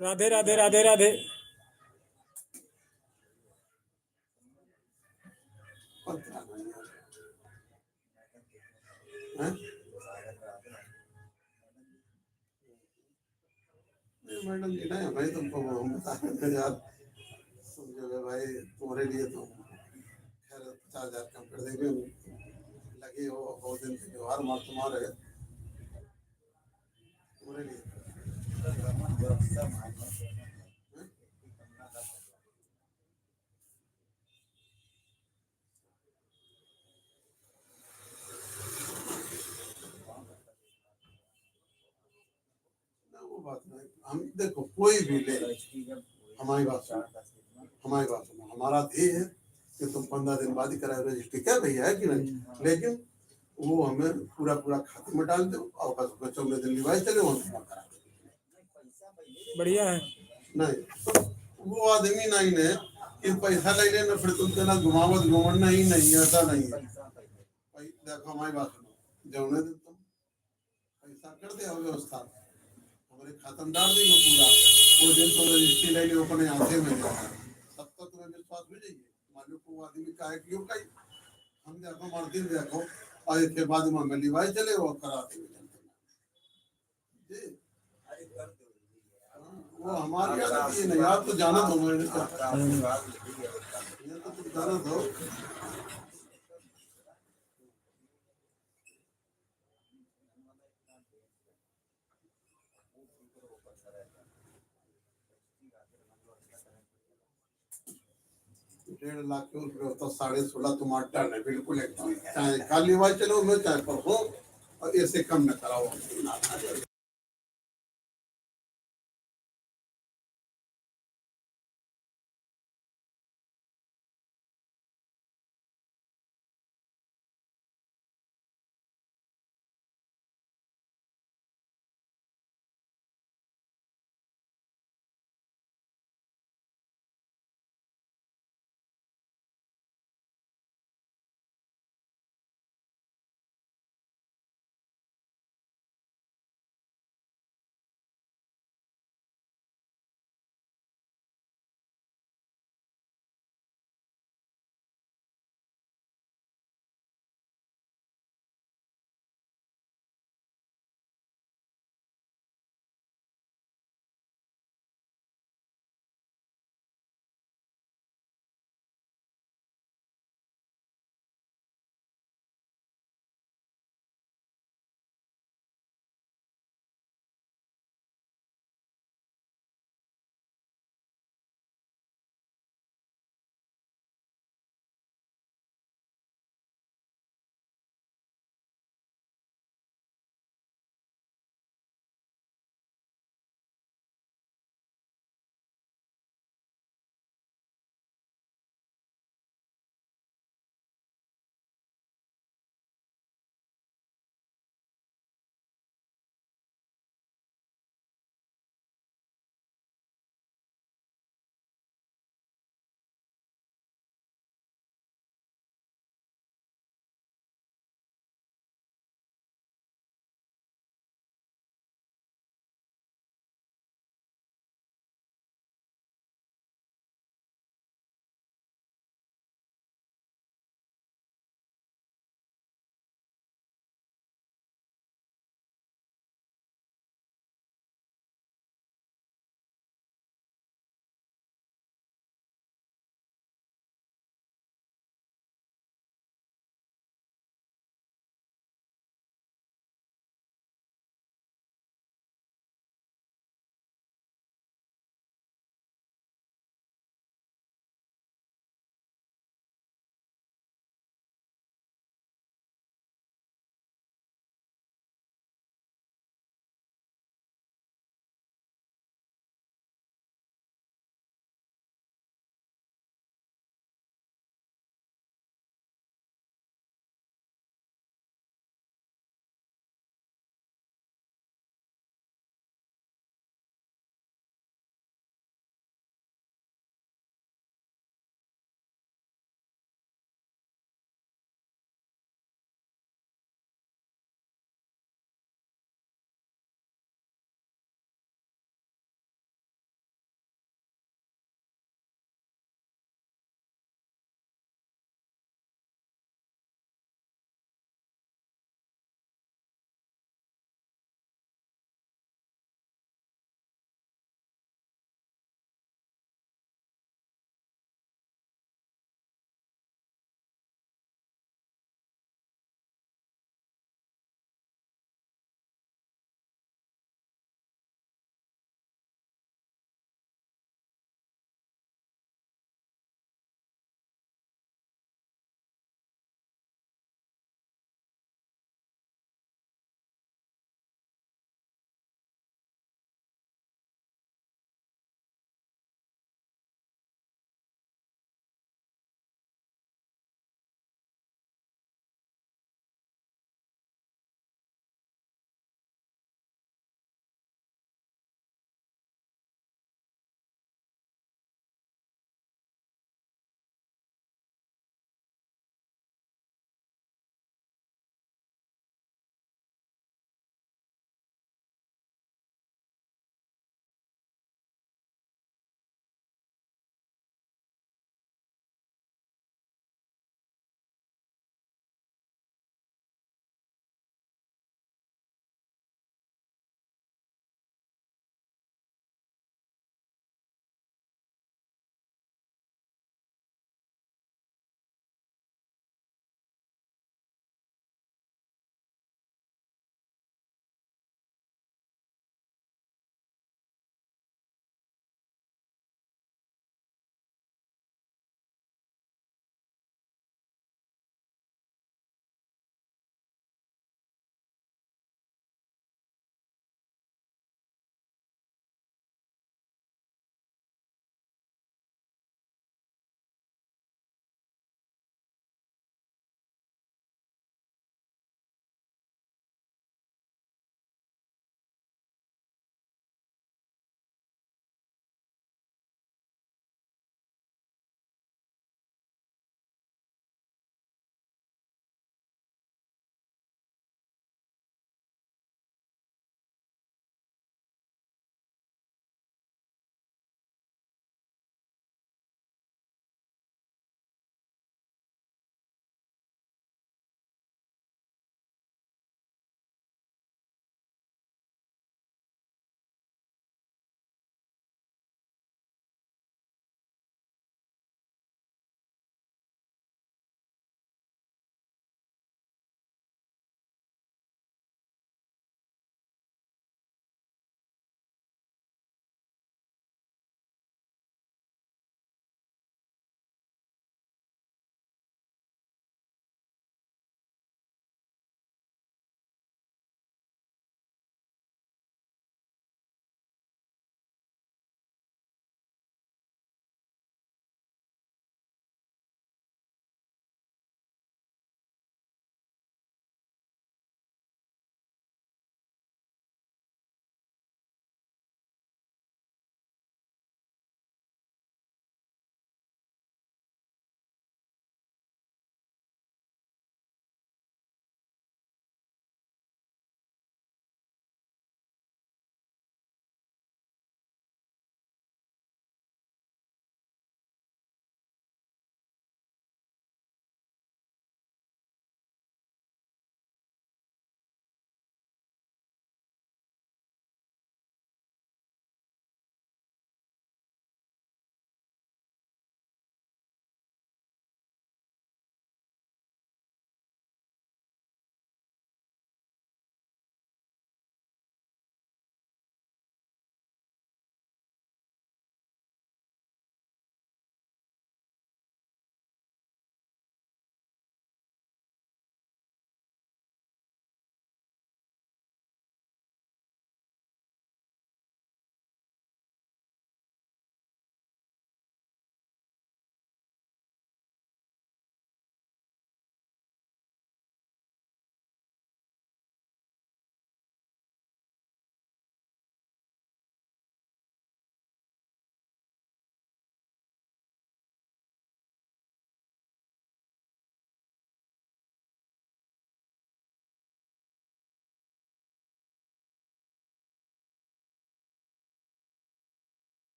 राधे राधे राधे राधे। हैं? नहीं मैडम जी नहीं भाई तुमको हम बता रहे थे यार, तुम जो है भाई तुम्हारे लिए तो खैर 50,000 कम कर देंगे। लगे हो बहुत दिन से व्यवहार मार तुम्हारे तुम्हारे लिए हैं? ना वो बात नहीं, हम देखो कोई भी ले, हमारी बात सुनो, हमारी बात सुनो, हमारा ध्येय है कि तुम 15 दिन बाद ही कराए रजिस्ट्री, क्या भैया है कि नहीं, लेकिन वो हमें पूरा पूरा खाते में डाल दो और बस बच्चों में दिन लिवाए चले वहाँ जमा करा दो। बढ़िया है। नहीं तो वो आदमी नहीं ने कि पैसा ले लेना फिर तुम कहना घुमावत घूमना ही नहीं, ऐसा नहीं है भाई। देखो हमारी बात सुनो, जौने दिन तुम पैसा कर दे और व्यवस्था हमारे खाता में डाल देंगे पूरा, वो दिन तो रजिस्ट्री ले लो अपने हाथे में जाना, तब तक तुम्हें विश्वास हो जाइए। मान लो को आदमी का है क्यों कहीं हम देखो मर्दी देखो और इसके बाद में लिवाए चले वो कराते हुए जी। वो हमारी आदत ये नहीं, आप तो जाना दो मैंने ये तो तुम जाना दो। 1.5 लाख के रुपये होता, 16.5 तुम्हारा टर्न है बिल्कुल एकदम, चाहे खाली लिवाए चलो लो चाहे पर हो, और ऐसे कम न कराओ।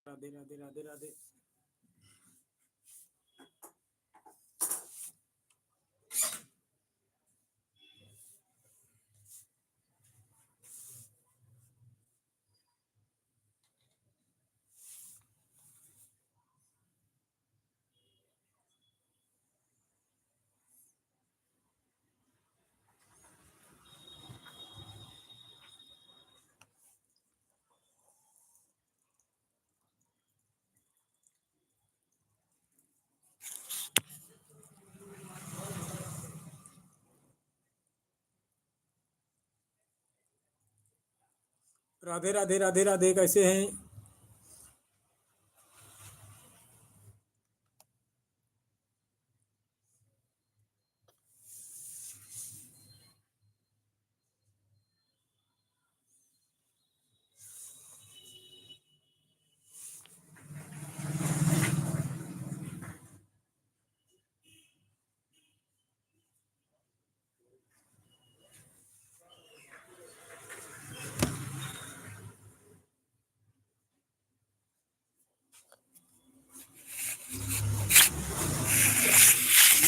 राधे राधे राधे राधे। राधे राधे राधे राधे, कैसे हैं?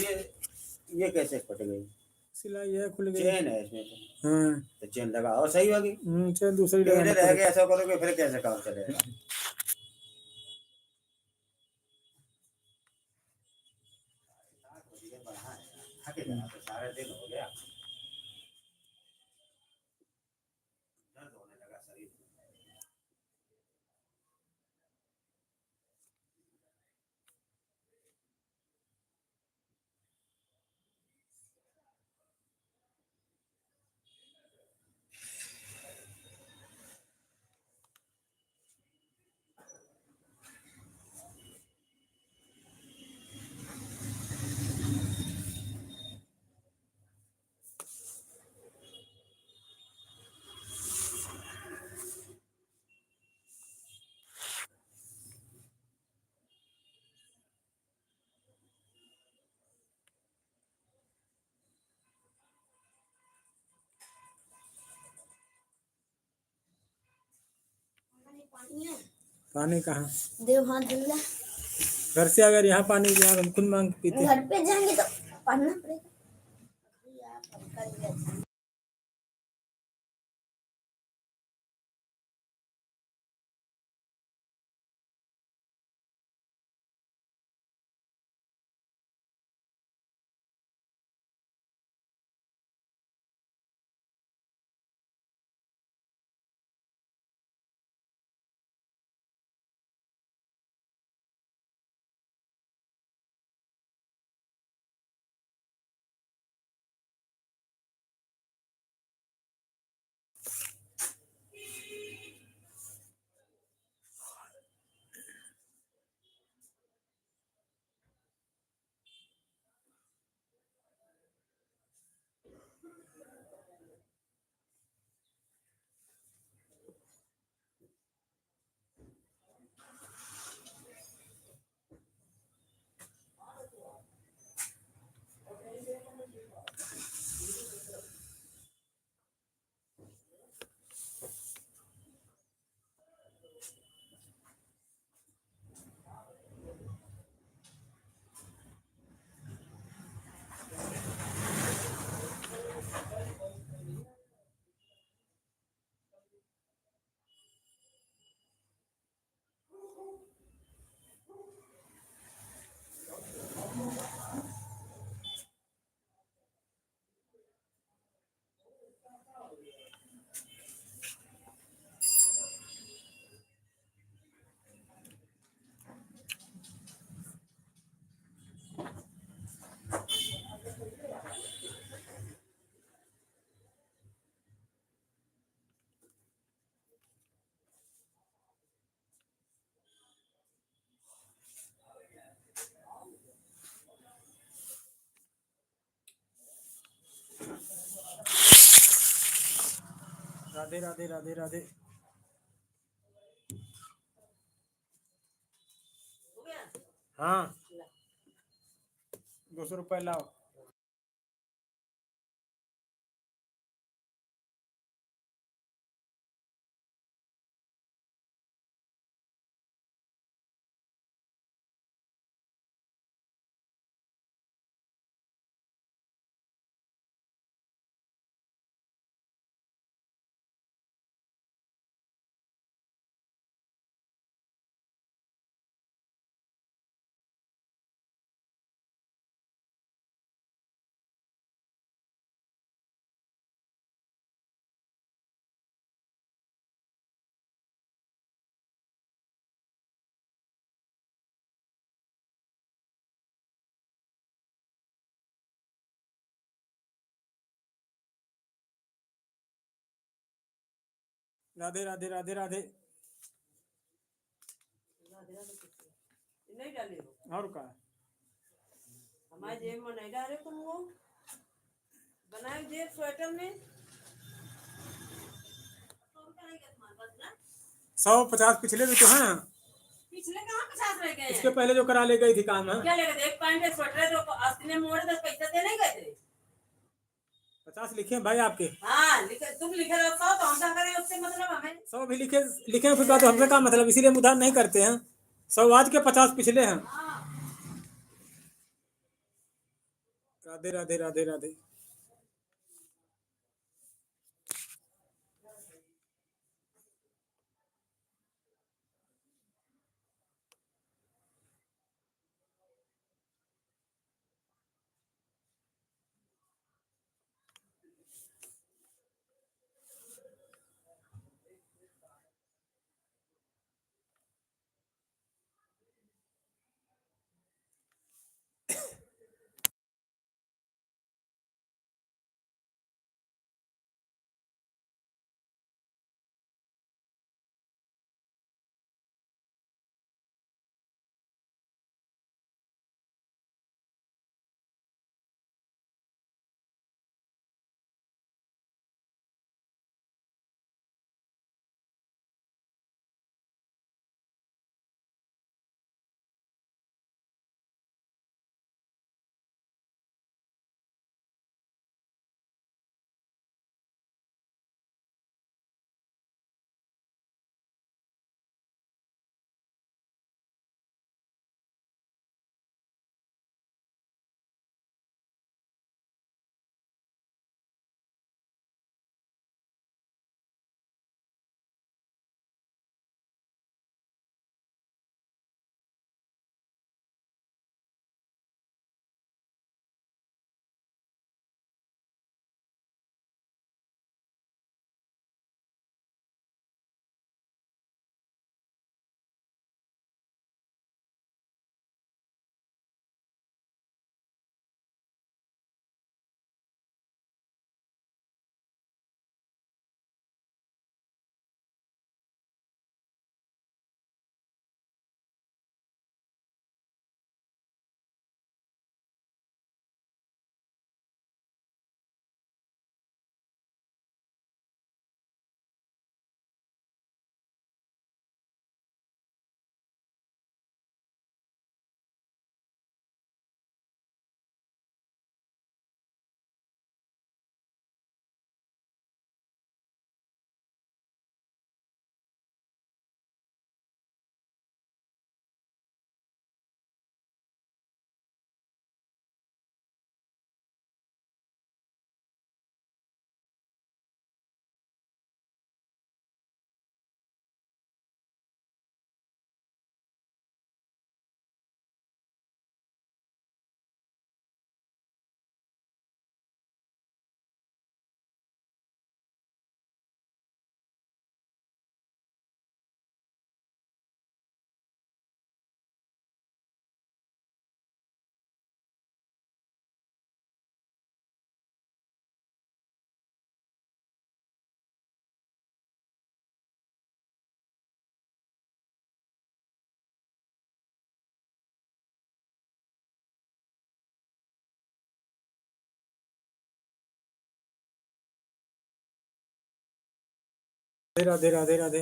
ये ये कैसे फट गई? सिलाई है, खुल गई। चेन है इसमें तो। हाँ। तो चेन लगाओ, सही होगी। चेन दूसरी टेढ़े लगानी रह पड़ेगी। गए ऐसा करोगे फिर कैसे काम चलेगा? थकेगा तो सारा दिन हो गया, दर्द होने लगा शरीर में। पानी कहाँ? देव हाथ धुल ले। घर से अगर यहाँ पानी यार हम खुद मांग के पीते। घर पे जाएंगे तो पढ़ना पड़ेगा। राधे राधे राधे राधे। हाँ, 200 रुपये लाओ। राधे राधे राधे राधे। नहीं डाले हो और का हमारे जेब में नहीं डाले तुम वो बनाए जेब स्वेटर में 150 पिछले भी तो हैं। पिछले कहाँ 50 रह गए इसके हैं पहले जो करा ले गई थी काम है क्या लेकर एक पैंट एक स्वेटर जो अस्सी ने मोड़े 10 पैसा देने गए थे 50 लिखे हैं भाई आपके। हाँ लिखे तुम लिखे रखो तो हम क्या करें उससे मतलब हमें 100 भी लिखे लिखे हैं, फिर बात हमसे क्या मतलब, इसीलिए हम उधार नहीं करते हैं। 100 आज के 50 पिछले हैं। हाँ राधे राधे राधे राधे। राधे राधे राधे।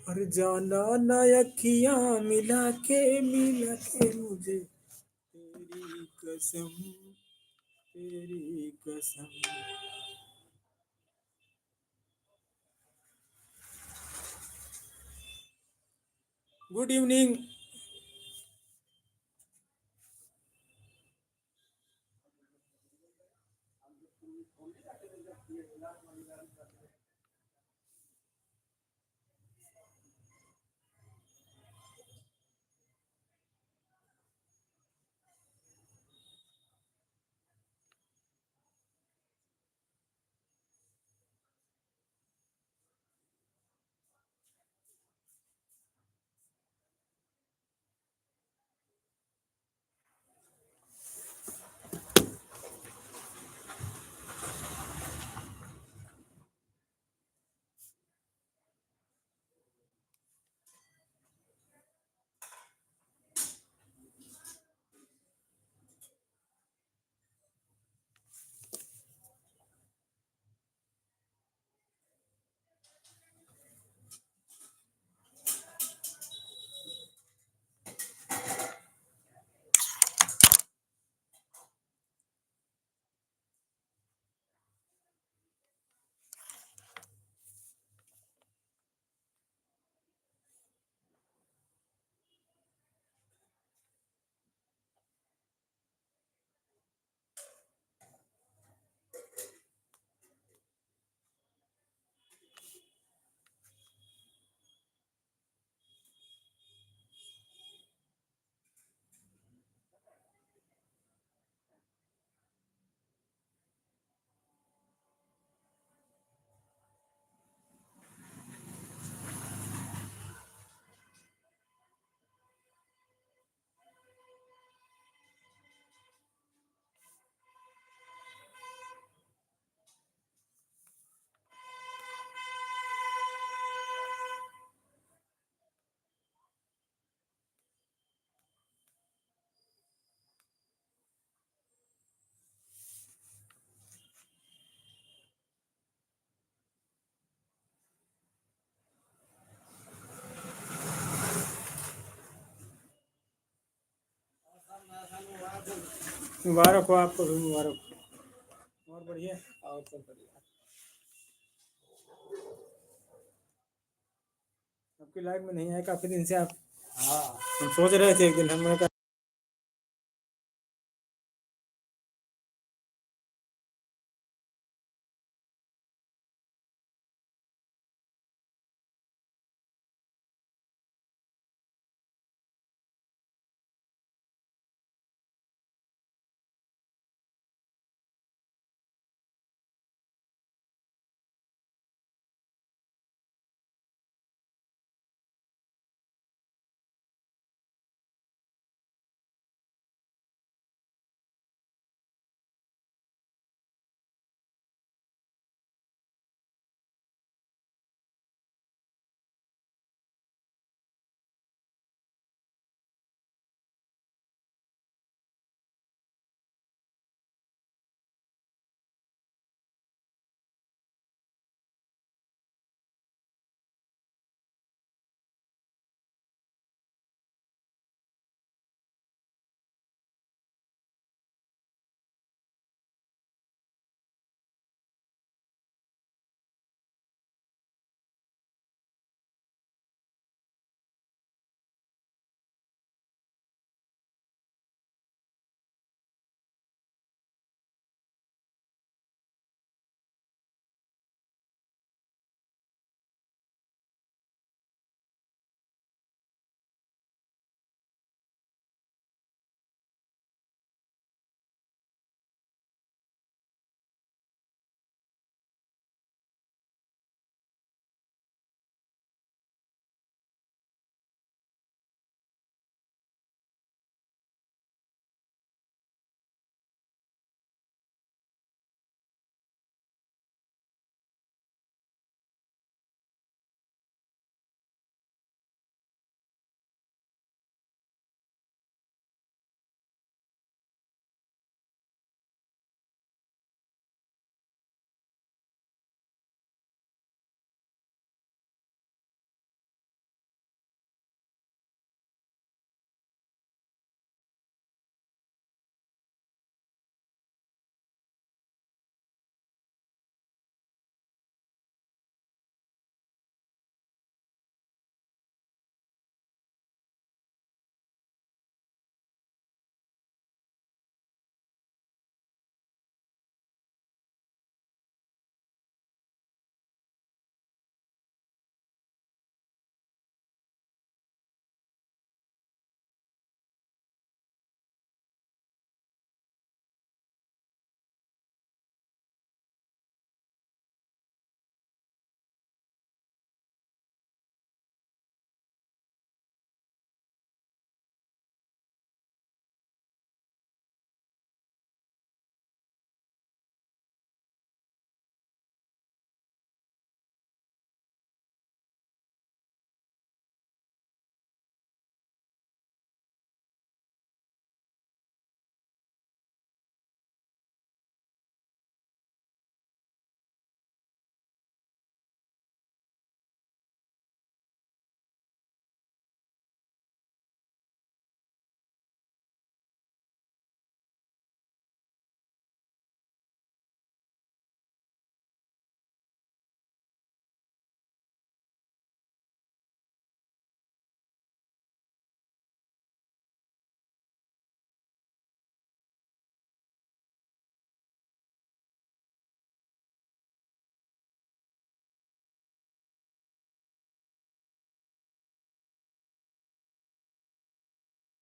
और जाना ना अखियां मिला के मुझे तेरी कसम। Good evening. मुबारक हो, आपको भी मुबारक हो। और बढ़िया, और सब बढ़िया। आपकी लाइफ में नहीं आए काफी दिन से आप। हाँ हम सोच रहे थे एक दिन, हमने कहा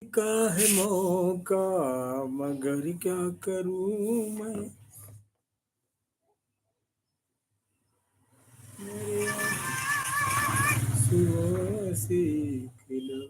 का है मौका, मगर क्या करूं मैं, मेरे आंसुओं से खिला।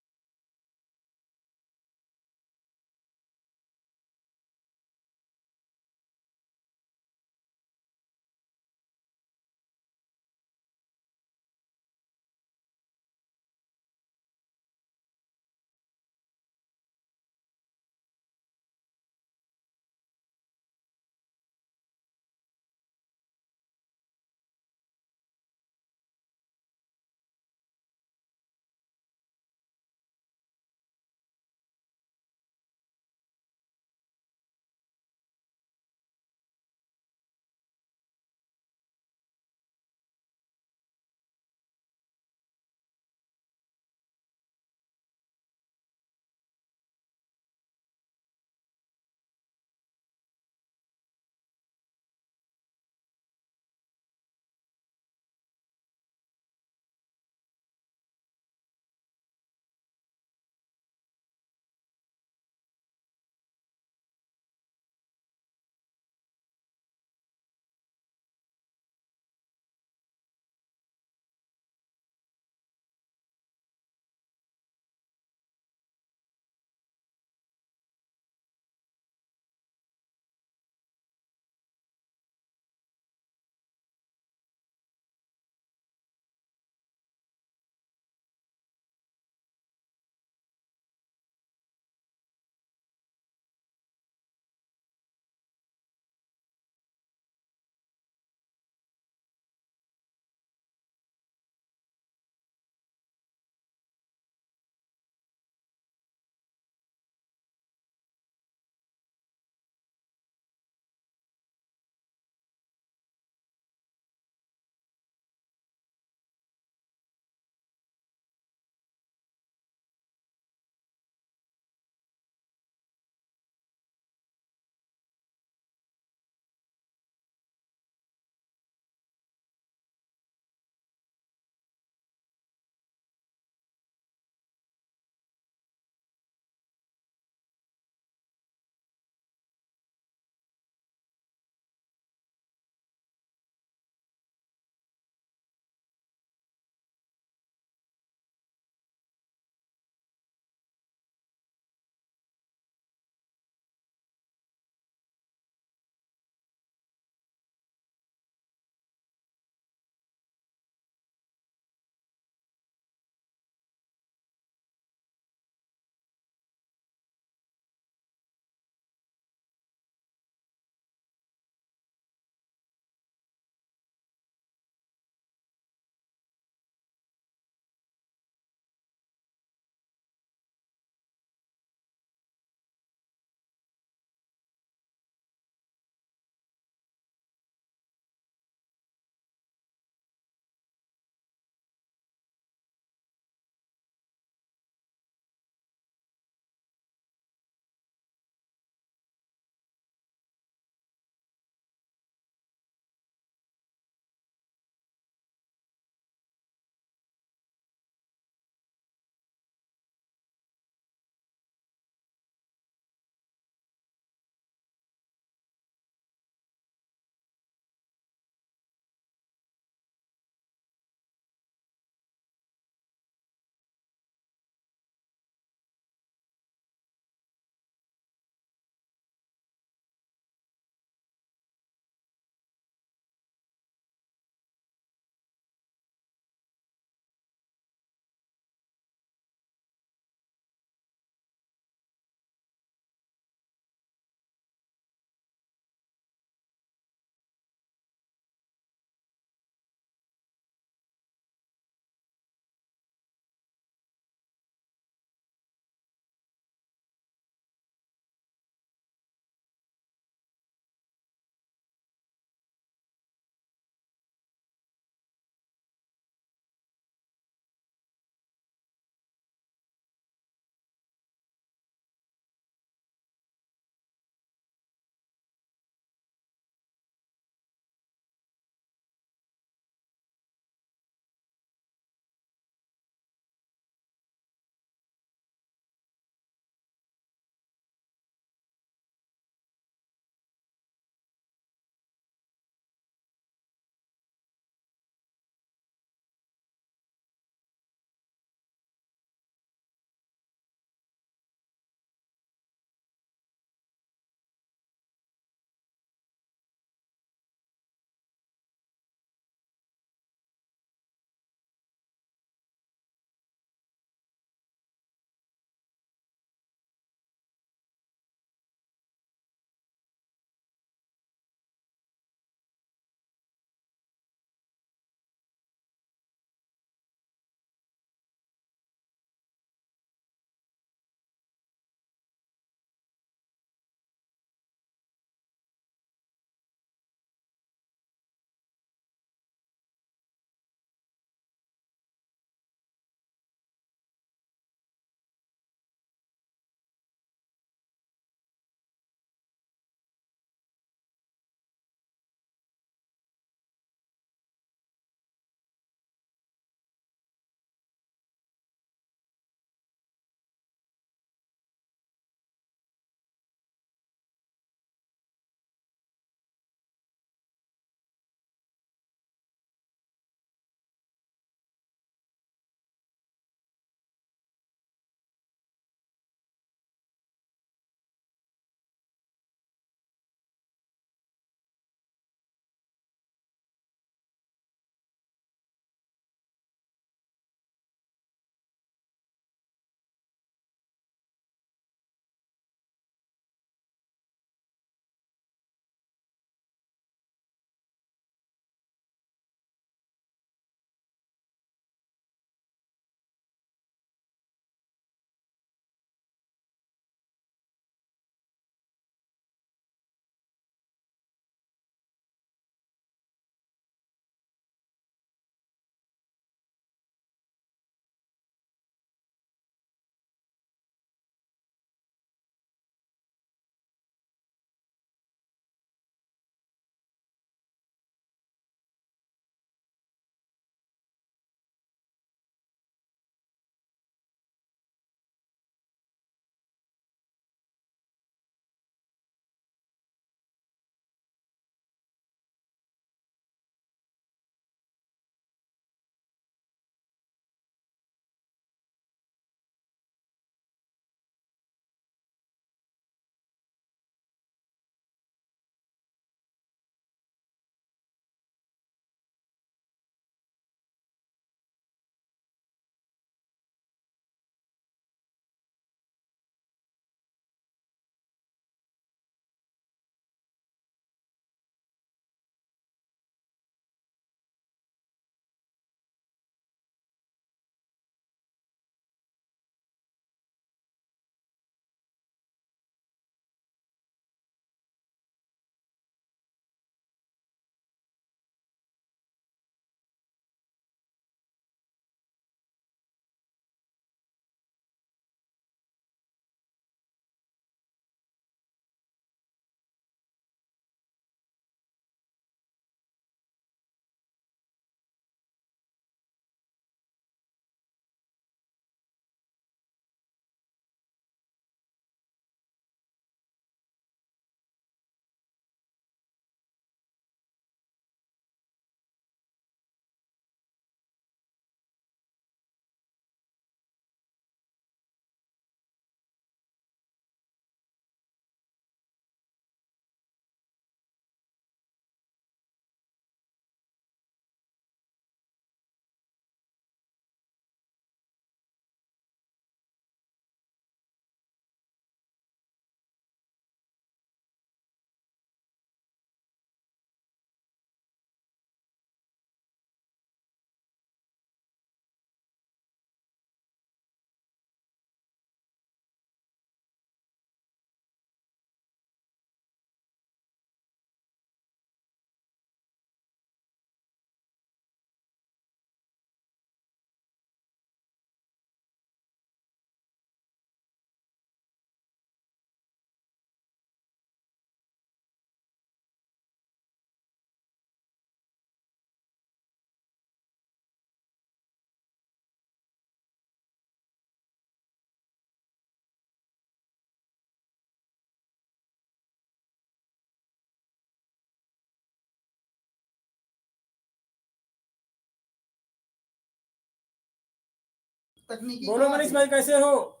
तकनीकी बोलो कहाँ मनीष थी? भाई, कैसे हो?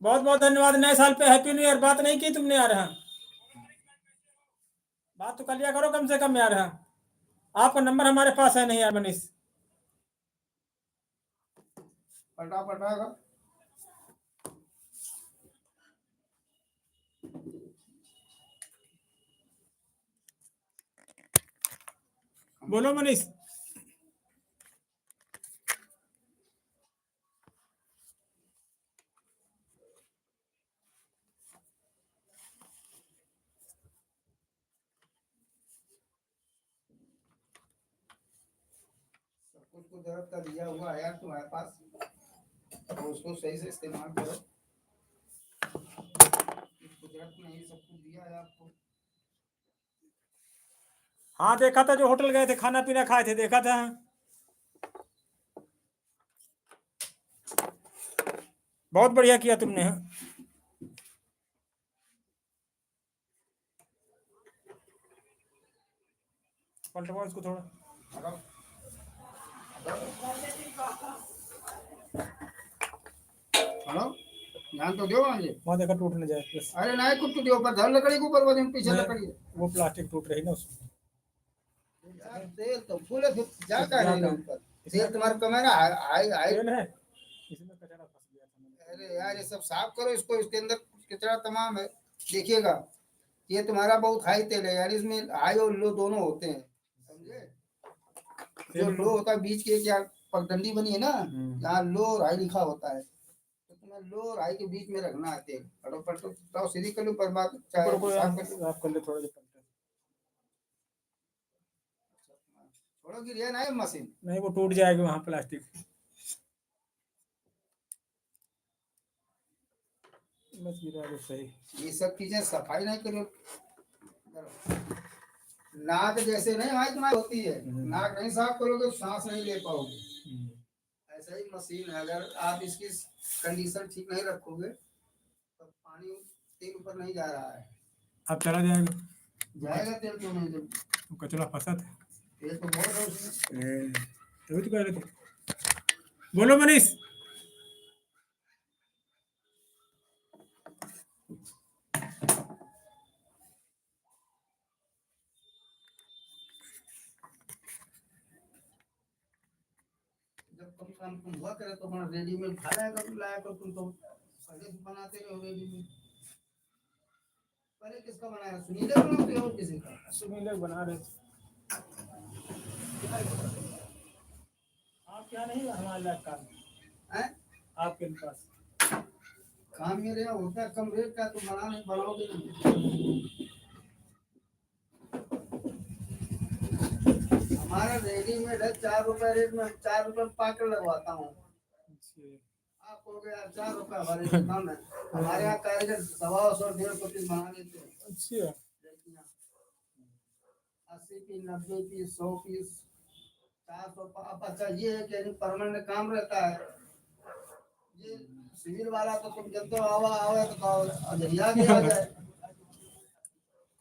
बहुत बहुत धन्यवाद। नए साल पे हैप्पी न्यू ईयर। बात नहीं की तुमने यार? हाँ, बात तो कर लिया करो कम से कम यार। हाँ, आपका नंबर हमारे पास है नहीं यार मनीष। फटाफट आएगा। बोलो मनीष। सब कुछ कुदरत का दिया हुआ है यार तुम्हारे पास, तो उसको सही से इस्तेमाल करो। कुदरत ने ही सब कुछ दिया है आपको। हाँ, देखा था जो होटल गए थे, खाना पीना खाए थे, देखा था। बहुत बढ़िया किया तुमने। हाँ, पलटवाओ इसको थोड़ा। हेलो हेलो, ध्यान तो दो मुझे। वहाँ देखा टूट न जाए बस। अरे नहीं कुछ तो ऊपर धर लकड़ी के ऊपर, वो दिन पीछे लकड़ी है। वो प्लास्टिक टूट रही ना उसमें। यार तेल तो फूले फिर जा कर जा रही कर। है ऊपर। तेल तुम्हारा कैमरा हाई हाई। तेल है इसमें, कचरा फंस गया था। अरे यार ये सब साफ करो इसको, इसके अंदर कचरा तमाम है। देखिएगा, ये तुम्हारा बहुत हाई तेल है यार, इसमें हाई और लो दोनों होते हैं, समझे? जो लो होता है बीच के, क्या पगडंडी बनी है ना, यहाँ लो और हाई लिखा होता है, तो तुम्हें लो और हाई के बीच में रखना है तेल। फटाफट तो सीधी कर लो, पर बात चाहे रुको यार, साफ कर लो। साफ कर ले थोड़ा सा। छोड़ो गिर है ना ये मशीन। नहीं, वो टूट जाएगी वहाँ प्लास्टिक। बस गिरा दो सही। ये सब चीजें सफाई नहीं करो। नाक जैसे नहीं भाई तुम्हारी होती है, नाक नहीं साफ करोगे तो सांस नहीं ले पाओगे। ऐसा ही मशीन है, अगर आप इसकी कंडीशन ठीक नहीं रखोगे तो पानी तेल ऊपर नहीं जा रहा है। अब चला जाएगा। जाएगा तेल क्यों नहीं? जब वो कचरा फंसा था। तेल तो बहुत है उसमें। तभी तो कह रहे थे। बोलो मनीष। जब कम काम तुम हुआ करे तो अपना रेडीमेड खा लाया करो, लाया करो। तुम तो पहले से बनाते रहो रेडीमेड। पहले किसका बनाया? सुनीले बनाते हो किसी का? सुनील बना रहे थे। आप क्या नहीं हमारे लायक काम हैं? आपके पास। काम मेरे यहाँ होता है कम रेट का, तो बना नहीं बनाओगे नहीं। हमारा रेडीमेड है 4 रुपए रेट में, 4 रुपए में पाकर लगवाता हूँ। आप हो गया 4 रुपए, हमारे यहाँ कम है। हमारे यहाँ कारीगर 125 150 पीस बना देते हैं। अच्छा। लड़कियाँ 80 पीस 90 पीस 100 पीस 400। अब अच्छा ये है कि परमानेंट काम रहता है। ये सिविल वाला तो तुम जब तो आवा आवे तो अजरिया भी आ जाए।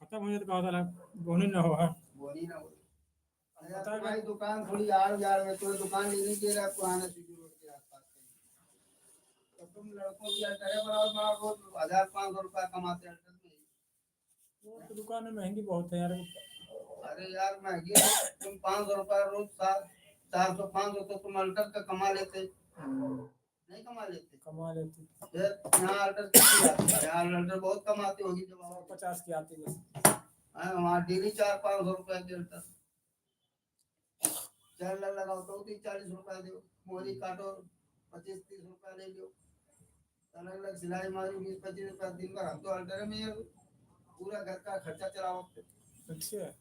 खत्म हो जाए तो कहा था बोनी ना हो। हाँ, बोली ना बोली। अच्छा तुम्हारी दुकान थोड़ी आड़ जाड़ में, तो दुकान नहीं दे रहा पुराने सीधी रोड के आसपास। तो तुम लड़कों की अल्टरे बनाओ, रोज 1500 रुपया कमाते हैं अल्टर में। वो तो दुकान में महंगी बहुत है यार। अरे यार महंगी है, तुम 500 रुपया रोज 400 500 तो तुम अल्टर का कमा लेते, नहीं कमा लेते? कमा लेते। फिर यहाँ अल्टर कितनी आती है? यहाँ अल्टर बहुत कमाती होगी जब आओ। 50 की आती बस। वहाँ डेली 400 500 रुपया की अल्टर। चल लगाओ तो 30 40 रुपया दो, मोरी काटो 25 30 रुपया ले लो, अलग अलग सिलाई मारी 20 25 रुपया दिन भर। हम तो अल्टर में ये पूरा घर का खर्चा चलाओ। अच्छा।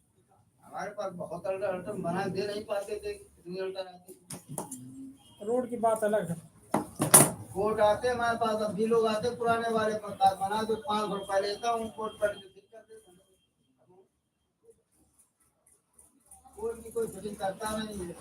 हमारे पास बहुत अल्टर अल्टर बना दे नहीं पाते थे, इतनी अल्टर आती। रोड की बात अलग है। कोट आते हमारे पास, अब भी लोग आते पुराने वाले, बना दो 500 रुपया लेता हूँ कोट पर। कोट की कोई फिटिंग करता नहीं है।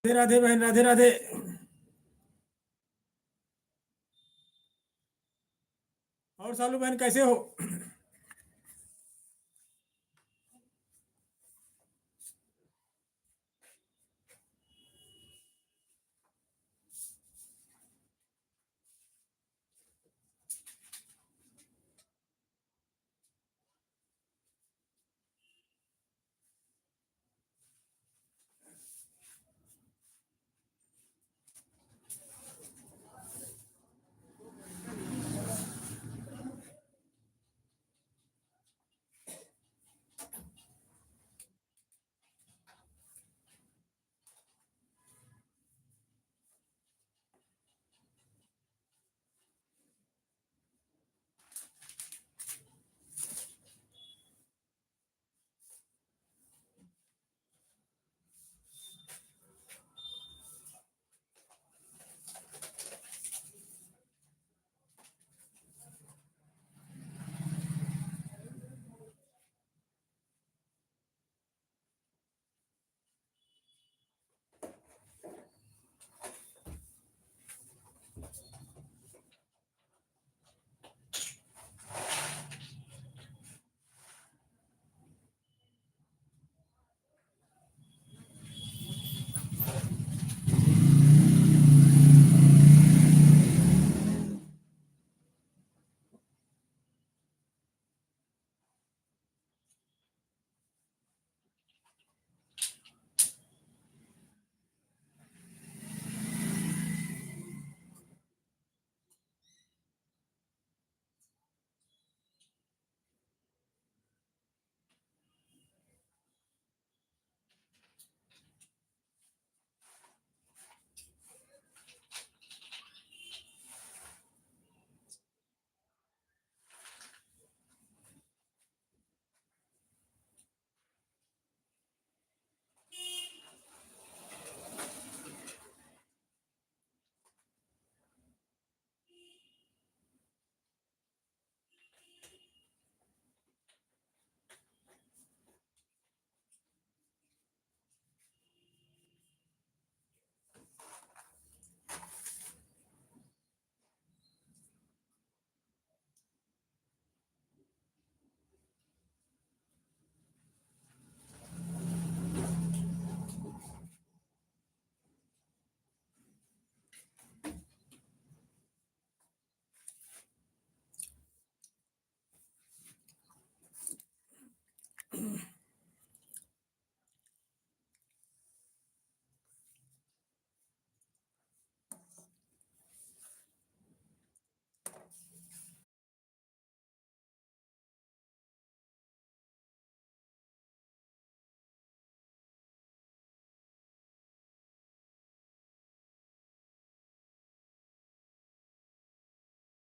राधे राधे बहन, राधे राधे। और सालू बहन कैसे हो?